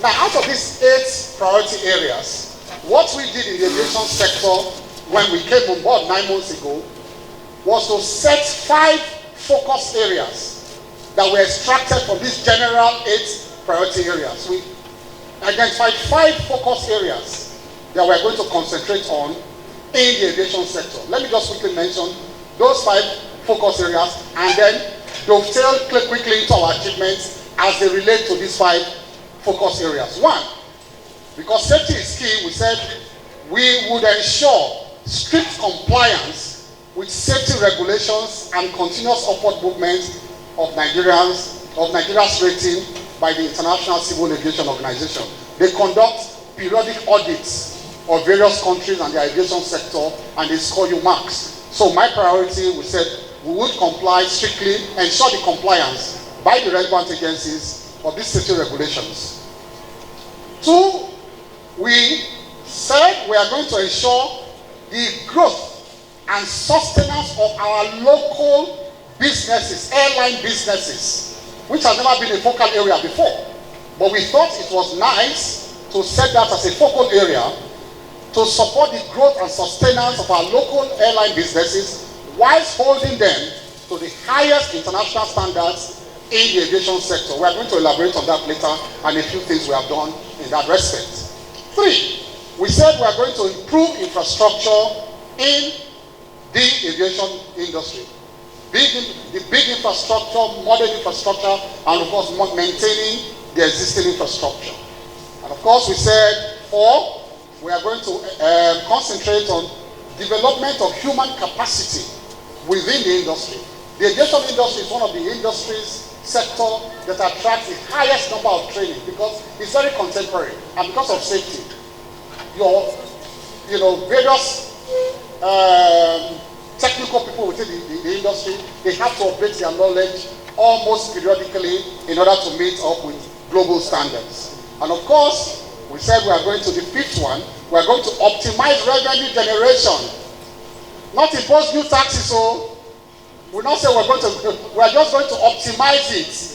Now, out of these 8 priority areas, what we did in the aviation sector when we came on board 9 months ago was to set 5 focus areas that were extracted from these general 8 priority areas. We identified 5 focus areas that we're going to concentrate on in the aviation sector. Let me just quickly mention those 5 focus areas and then dovetail quickly into our achievements as they relate to these 5 focus areas. 1, because safety is key, we said we would ensure strict compliance with safety regulations and continuous upward movement of Nigeria's rating by the International Civil Aviation Organization. They conduct periodic audits of various countries and the aviation sector, and they score you marks. So my priority, we said, we would comply strictly, ensure the compliance by the relevant agencies of these safety regulations. 2, we said we are going to ensure the growth and sustenance of our local businesses, airline businesses, which has never been a focal area before. But we thought it was nice to set that as a focal area to support the growth and sustenance of our local airline businesses whilst holding them to the highest international standards in the aviation sector. We are going to elaborate on that later and a few things we have done in that respect. 3, we said we are going to improve infrastructure in the aviation industry. The big infrastructure, modern infrastructure, and of course maintaining the existing infrastructure. And of course we said 4, we are going to concentrate on development of human capacity within the industry. The aviation industry is one of the industries sector that attracts the highest number of training because it's very contemporary and because of safety. Various technical people within the industry, they have to update their knowledge almost periodically in order to meet up with global standards. And of course, we said we are going to the 5th one, we are going to optimize revenue generation. Not impose new taxes, so we're not saying we are just going to optimize it.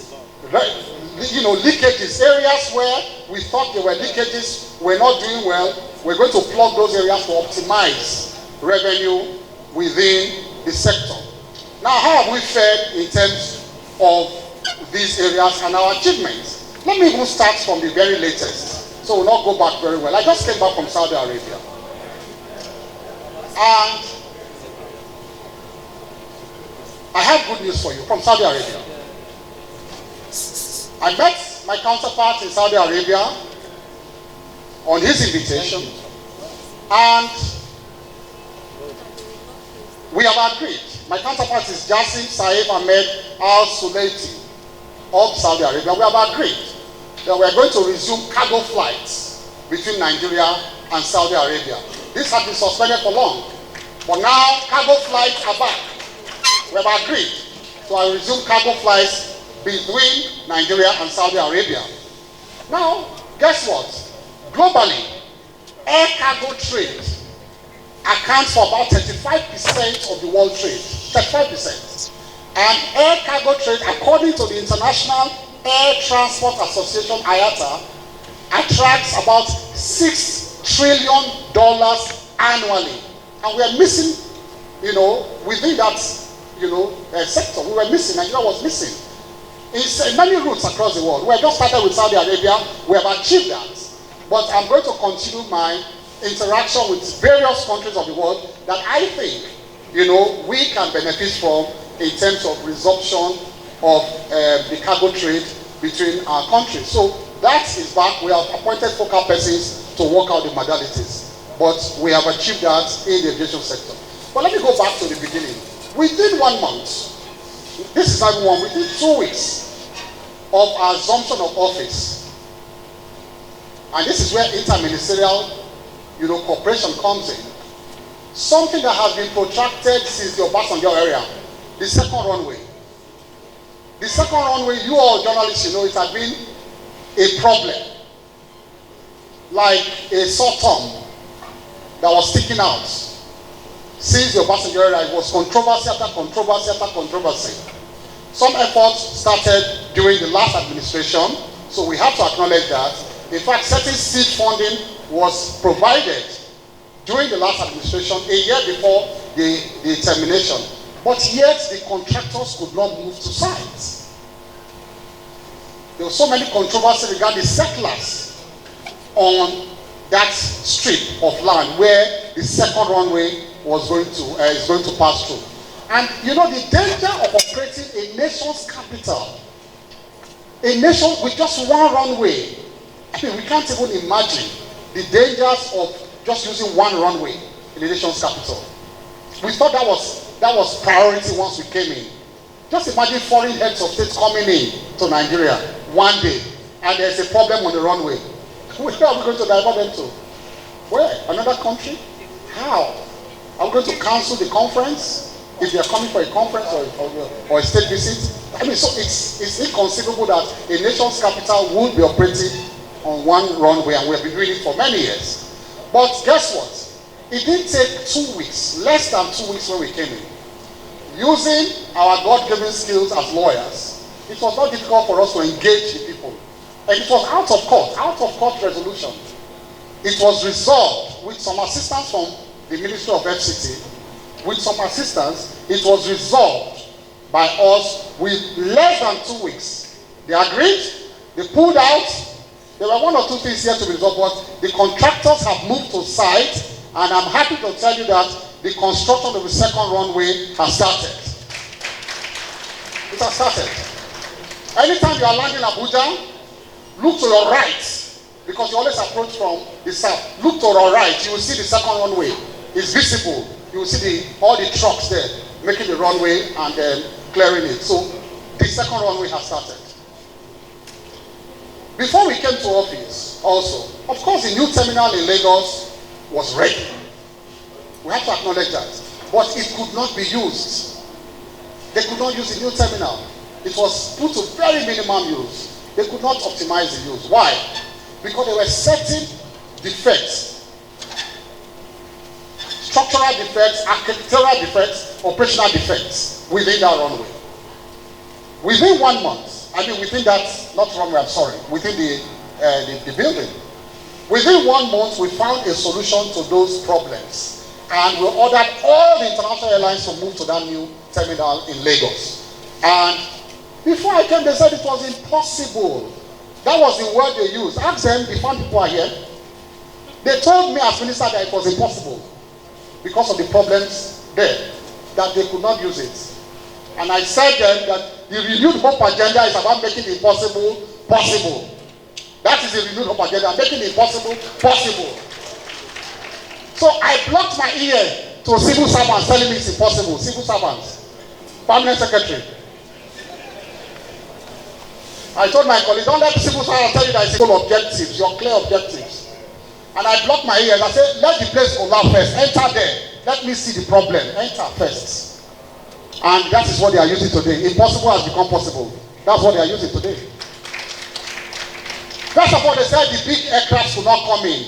Leakages, areas where we thought there were leakages, we're not doing well, we're going to plug those areas to optimize revenue within the sector. Now, how have we fared in terms of these areas and our achievements? Let me even start from the very latest, so we'll not go back very well. I just came back from Saudi Arabia. And I have good news for you from Saudi Arabia. I met my counterpart in Saudi Arabia on his invitation, and we have agreed. My counterpart is Jassim Saif Ahmed Al Sulaiti of Saudi Arabia. We have agreed that we are going to resume cargo flights between Nigeria and Saudi Arabia. This has been suspended for long, but now cargo flights are back. We have agreed to resume cargo flights between Nigeria and Saudi Arabia. Now, guess what? Globally, air cargo trade accounts for about 35% of the world trade. 35%. And air cargo trade, according to the International Air Transport Association, IATA, attracts about $6 trillion annually. And we are missing, within that, sector. We were missing, Nigeria was missing. In many routes across the world. We have just started with Saudi Arabia. We have achieved that. But I'm going to continue my interaction with various countries of the world that I think, we can benefit from in terms of resumption of the cargo trade between our countries. So that is back. We have appointed focal persons to work out the modalities. But we have achieved that in the aviation sector. But let me go back to the beginning. Within 1 month, this is everyone, within 2 weeks of our assumption of office, and this is where interministerial cooperation comes in, something that has been protracted since the Obasanjo era, the second runway. The second runway, you all journalists, it has been a problem. Like a sore thumb that was sticking out. Since the Obasanjo era, it was controversy after controversy after controversy. Some efforts started during the last administration, so we have to acknowledge that. In fact, certain seed funding was provided during the last administration, a year before the termination. But yet, the contractors could not move to site. There was so many controversy regarding settlers on that strip of land where the second runway is going to pass through. And you know the danger of operating a nation's capital, a nation with just one runway. I mean, we can't even imagine the dangers of just using one runway in the nation's capital. We thought that was priority once we came in. Just imagine foreign heads of state coming in to Nigeria one day, and there's a problem on the runway. Where are we going to divert them to? Where? Another country? How? Are we going to cancel the conference if they are coming for a conference or a state visit? I mean, so it's inconceivable that a nation's capital would be operating on one runway, and we have been doing it for many years. But guess what? It didn't take 2 weeks, less than 2 weeks when we came in. Using our God-given skills as lawyers, it was not difficult for us to engage the people. And it was out of court resolution. It was resolved with some assistance from the Ministry of FCT. With some assistance, it was resolved by us with less than 2 weeks. They agreed, they pulled out. There were one or two things here to be resolved, but the contractors have moved to site, and I'm happy to tell you that the construction of the second runway has started. It has started. Anytime you are landing in Abuja, look to your right, because you always approach from the south. Look to your right, you will see the second runway. It's visible. You will see all the trucks there making the runway and then clearing it. So the second runway has started. Before we came to office, also, of course, the new terminal in Lagos was ready. We have to acknowledge that. But it could not be used. They could not use the new terminal. It was put to very minimum use. They could not optimize the use. Why? Because there were certain defects, structural defects, architectural defects, operational defects within that runway. Within 1 month, within that, not runway, I'm sorry, within the building. Within 1 month, we found a solution to those problems. And we ordered all the international airlines to move to that new terminal in Lagos. And before I came, they said it was impossible. That was the word they used. Ask them, the fund people are here. They told me as minister that it was impossible because of the problems there, that they could not use it. And I said then that the renewed hope agenda is about making the impossible possible. That is the renewed hope agenda, making the impossible possible. So I blocked my ear to civil servants telling me it's impossible. Civil servants, permanent secretary. I told my colleague, don't let civil servants tell you that it's full objectives, your clear objectives. And I blocked my ears. I said, let the place collapse first. Enter there. Let me see the problem. Enter first. And that is what they are using today. Impossible has become possible. That's what they are using today. First of all, they said the big aircraft will not come in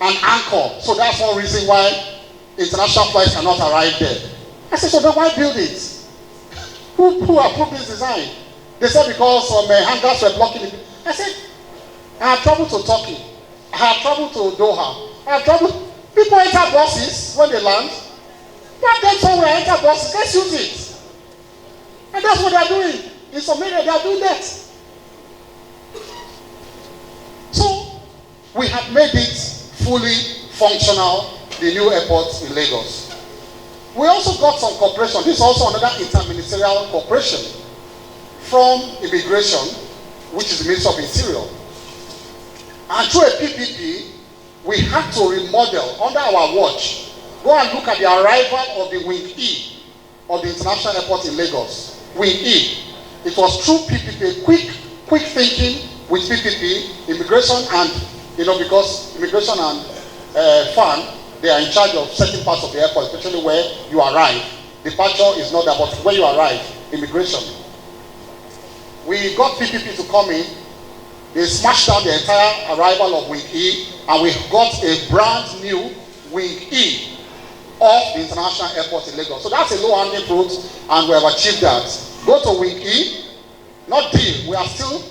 and anchor. So that's one reason why international flights cannot arrive there. I said, so then why build it? Who approved this design? They said because some hangars were blocking it. I said, I have traveled to Turkey. I have traveled to Doha. I have traveled. People enter buses when they land. Let them somewhere enter buses. Let's use it. And that's what they are doing. In some area, they are doing that. So, we have made it fully functional, the new airport in Lagos. We also got some cooperation. This is also another interministerial cooperation from immigration, which is the Ministry of Interior. And through a PPP, we had to remodel under our watch. Go and look at the arrival of the Wing E of the International Airport in Lagos. Wing E. It was through PPP, quick thinking with PPP, immigration and, because immigration and FAN, they are in charge of certain parts of the airport, especially where you arrive. Departure is not there, but when you arrive, immigration. We got PPP to come in. They smashed down the entire arrival of Wing E, and we got a brand new Wing E of the International Airport in Lagos. So that's a low-hanging fruit, and we have achieved that. Go to Wing E, not D. We are still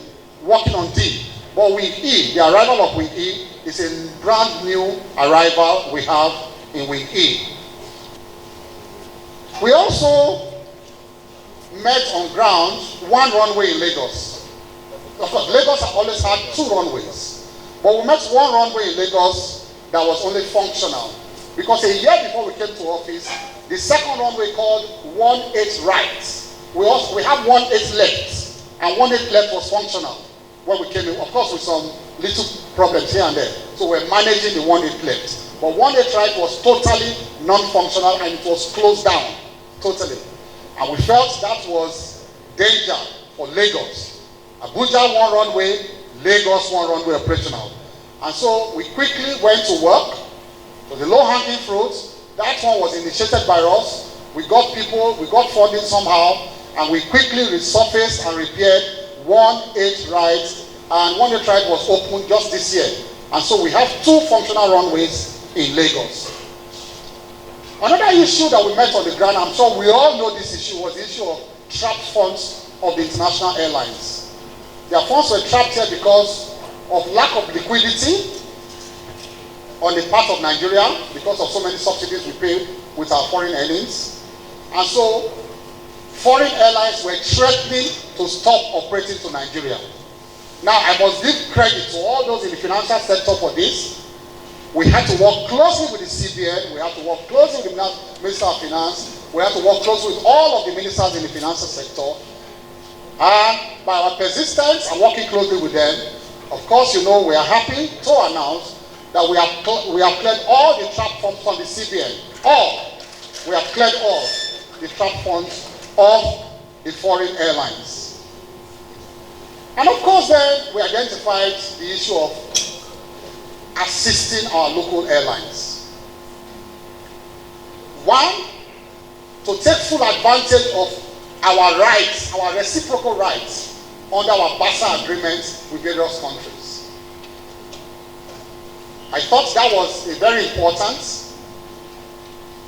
working on D. But Wing E, the arrival of Wing E, is a brand new arrival we have in Wing E. We also met on ground one runway in Lagos. Of course, Lagos has always had two runways. But we met one runway in Lagos that was only functional. Because a year before we came to office, the second runway called 18 right. We have 18 left, and 18 left was functional when we came in. Of course, with some little problems here and there. So we're managing the 18 left. But 18 right was totally non-functional, and it was closed down, totally. And we felt that was danger for Lagos. Abuja one runway, Lagos one runway operational. And so we quickly went to work. So the low-hanging fruit, that one was initiated by us. We got people, we got funding somehow, and we quickly resurfaced and repaired 18 right, and 18 right was opened just this year. And so we have two functional runways in Lagos. Another issue that we met on the ground, I'm sure we all know this issue, was the issue of trapped funds of the international airlines. Their funds were trapped here because of lack of liquidity on the part of Nigeria, because of so many subsidies we pay with our foreign earnings. And so foreign airlines were threatening to stop operating to Nigeria. Now, I must give credit to all those in the financial sector for this. We had to work closely with the CBN, we had to work closely with the Minister of Finance, we had to work closely with all of the ministers in the financial sector. And by our persistence and working closely with them, of course, you know, we are happy to announce that we have cleared all the trapped funds from the CBN. We have cleared all the trapped funds of the foreign airlines. And of course, then we identified the issue of assisting our local airlines. One, to take full advantage of our rights, our reciprocal rights under our BASA agreements with various countries. I thought that was a very important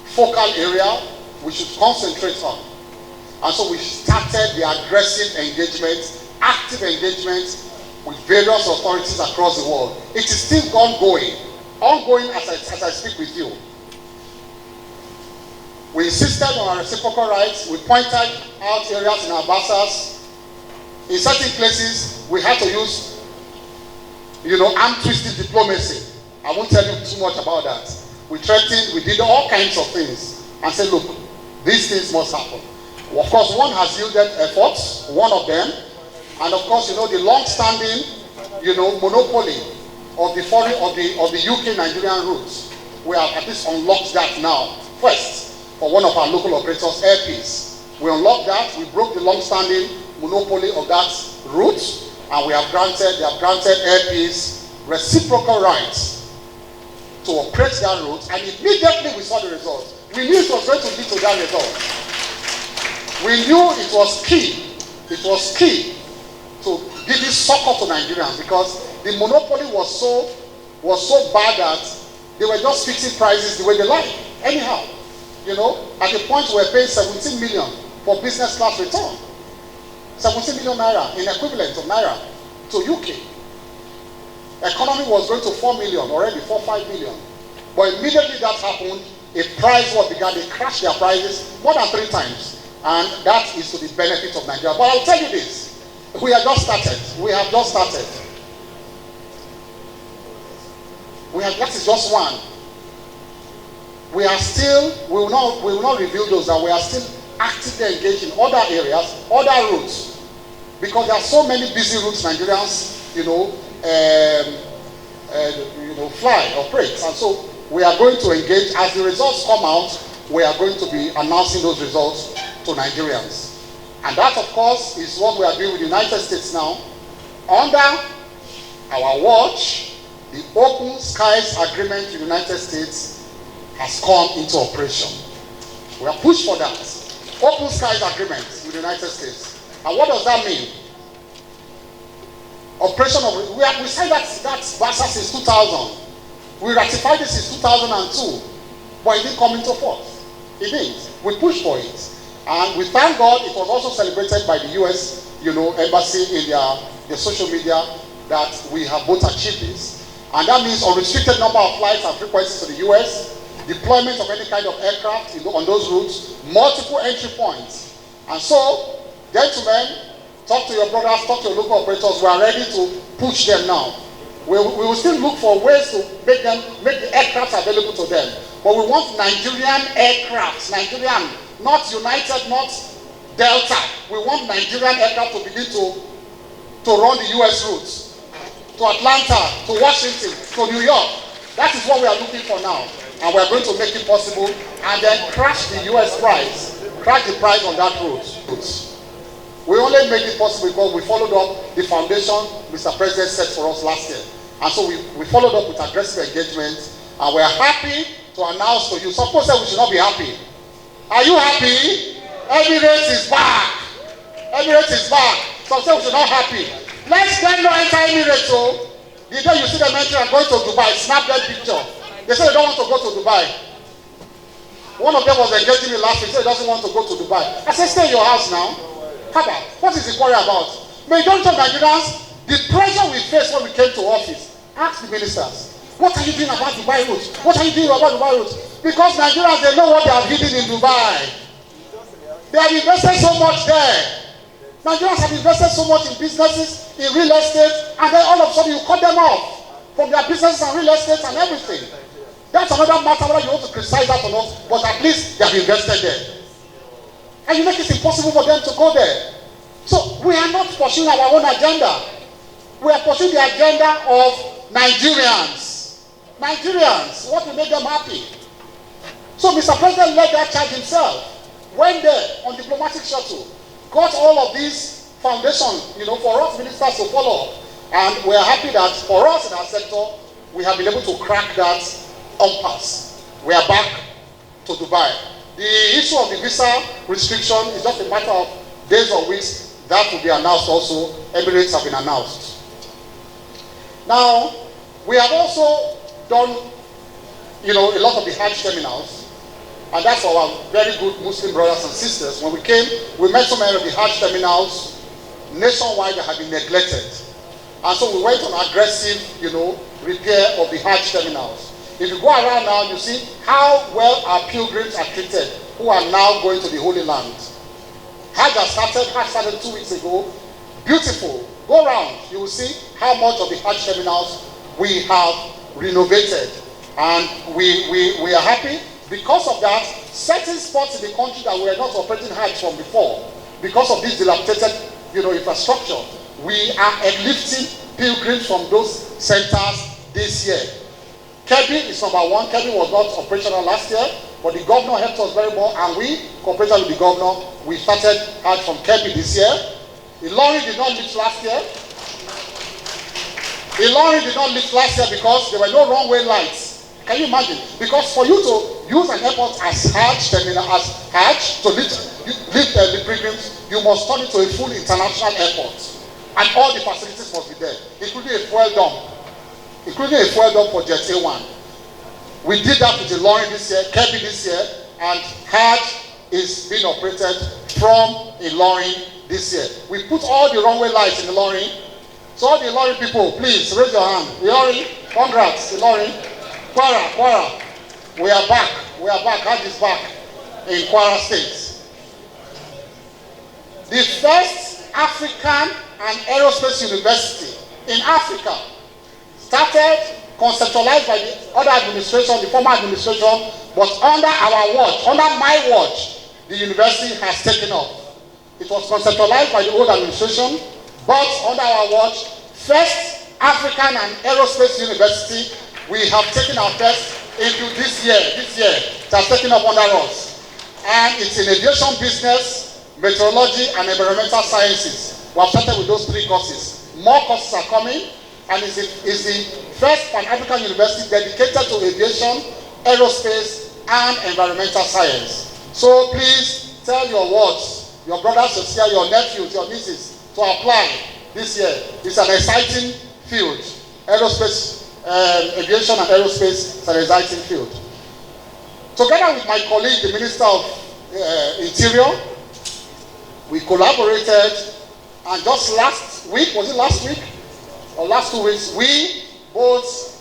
focal area we should concentrate on. And so we started the aggressive engagement, active engagement with various authorities across the world. It is still ongoing as I speak with you. We insisted on our reciprocal rights. We pointed out areas in our BASAs. In certain places, we had to use, arm-twisted diplomacy. I won't tell you too much about that. We threatened, we did all kinds of things and said, look, these things must happen. Of course, one has yielded efforts, one of them, and of course, the long-standing, monopoly of the UK Nigerian routes. We have at least unlocked that now. First, for one of our local operators, Airpeace. We unlocked that. We broke the long-standing monopoly of that route, and they have granted Airpeace reciprocal rights to operate that route. And immediately we saw the result. We knew it was going to lead to that result. We knew it was key. It was key to give this succor to Nigerians, because the monopoly was so bad that they were just fixing prices the way they like. Anyhow, at the point we were paying 17 million for business class return. 17 million naira in equivalent of naira to UK. Economy was going to 4 million already, 4-5 million. But immediately that happened, a price war began. They crashed their prices more than 3 times. And that is to the benefit of Nigeria. But I'll tell you this. We have just started. That is just one. We will not reveal those, that we are still actively engaged in other areas, other routes. Because there are so many busy routes Nigerians, fly, operate. And so we are going to engage. As the results come out, we are going to be announcing those results to Nigerians. And that, of course, is what we are doing with the United States now. Under our watch, the Open Skies Agreement with the United States has come into operation. We are pushed for that. Open Skies Agreement with the United States. And what does that mean? We signed that BASA since 2000. We ratified it since 2002. But it didn't come into force. It didn't. We pushed for it. And we thank God it was also celebrated by the US, embassy in their social media. that we have both achieved this. And that means unrestricted number of flights and frequencies to the US, deployment of any kind of aircraft on those routes, multiple entry points. And so, gentlemen, talk to your brothers, talk to your local operators. We are ready to push them now. We will still look for ways to make the aircraft available to them. But we want Nigerian aircraft, Nigerian, not United, not Delta. We want Nigerian aircraft to begin to run the US routes, to Atlanta, to Washington, to New York. That is what we are looking for now. And we are going to make it possible and then crash the US price, crash the price on that route. We only make it possible because we followed up the foundation Mr. President set for us last year. And so we followed up with aggressive engagement, and we are happy to announce to you. Some people say we should not be happy. Are you happy? Emirates is back. Emirates is back. Some say we should not happy. Let's get no enter Emirates. So the day you see them entering and going to Dubai, snap that picture. They say they don't want to go to Dubai. One of them was engaging me last week, said he doesn't want to go to Dubai. I said, stay in your house now. Haba, what is the quarry about? Majority of Nigerians, the pressure we faced when we came to office, ask the ministers, what are you doing about Dubai routes? What are you doing about Dubai routes? Because Nigerians, they know what they have hidden in Dubai. They have invested so much there. Nigerians have invested so much in businesses, in real estate, and then all of a sudden you cut them off from their businesses and real estate and everything. That's another matter whether you want to criticize that or not, but at least they have invested there. And you make it impossible for them to go there. So we are not pursuing our own agenda. We are pursuing the agenda of Nigerians. Nigerians, what will make them happy. So Mr. President led that charge himself. Went there on diplomatic shuttle. Got all of these foundations, for us ministers to follow up. And we are happy that for us in our sector, we have been able to crack that impasse. We are back to Dubai. The issue of the visa restriction is just a matter of days or weeks. That will be announced also. Emirates have been announced. Now, we have also done, a lot of the Hajj terminals. And that's for our very good Muslim brothers and sisters. When we came, we met so many of the Hajj terminals nationwide that had been neglected. And so we went on aggressive, repair of the Hajj terminals. If you go around now, you see how well our pilgrims are treated who are now going to the Holy Land. Hajj started 2 weeks ago. Beautiful. Go around, you will see how much of the Hajj terminals we have renovated. And we are happy. Because of that, certain spots in the country that we were not operating Hajj from before, because of this dilapidated, infrastructure, we are airlifting pilgrims from those centers this year. Kebbi is number one. Kebbi was not operational last year, but the governor helped us very well, and we cooperated with the governor. We started Hajj from Kebbi this year. Ilorin did not lift last year. Ilorin did not lift last year because there were no runway lights. Can you imagine? Because for you to use an airport as Hajj terminal, as Hajj, to lift the pilgrims, you must turn it to a full international airport. And all the facilities must be there, including a fuel dump. Including a fuel dump for Jet A1. We did that with Ilorin this year, Kebbi this year, and Hajj is being operated from Ilorin this year. We put all the runway lights in Ilorin. So all the Ilorin people, please raise your hand. Ilorin, congrats, Ilorin. Kwara. We are back. Hajj is back in Kwara State. The first African and Aerospace University in Africa started, conceptualized by the other administration, the former administration, but under our watch, under my watch, the university has taken off. It was conceptualized by the old administration, but under our watch, first African and Aerospace University, we have taken our first into this year, it has taken up under us. And it's in aviation business, meteorology, and environmental sciences. We have started with those 3 courses. More courses are coming, and it's the first Pan-African university dedicated to aviation, aerospace, and environmental science. So please tell your wards, your brothers, your nephews, your nieces to apply this year. It's an exciting field. Aerospace, aviation and aerospace is an exciting field. Together with my colleague, the Minister of Interior, we collaborated, and just last week, was it last week? or last 2 weeks, we both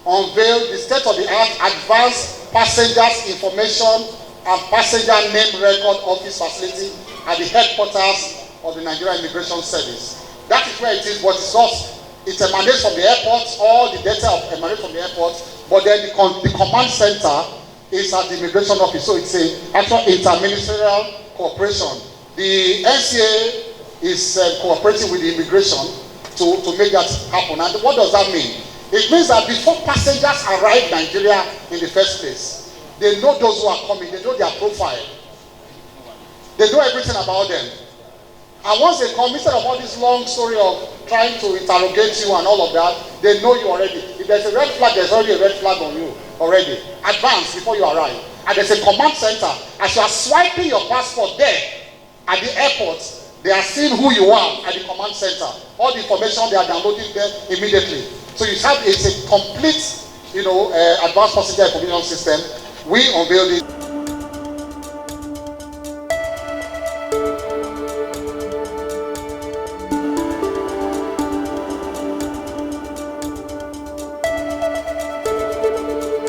unveiled the state-of-the-art advanced passengers information and passenger name record office facility at the headquarters of the Nigerian Immigration Service. That is where it is, but it emanates from the airport, all the data emanates from the airport, but then the command center is at the immigration office, so it's an actual interministerial cooperation. The NCA is cooperating with the immigration to make that happen. And what does that mean? It means that before passengers arrive in Nigeria in the first place, they know those who are coming, they know their profile, they know everything about them. And once they come, instead of all this long story of trying to interrogate you and all of that, they know you already. If there's a red flag, there's already a red flag on you already. Advance before you arrive. And there's a command center. As you are swiping your passport there at the airport, they are seeing who you are at the command center. All the information they are downloading there immediately. So you have it's a complete, advanced passenger information system. We unveiled it.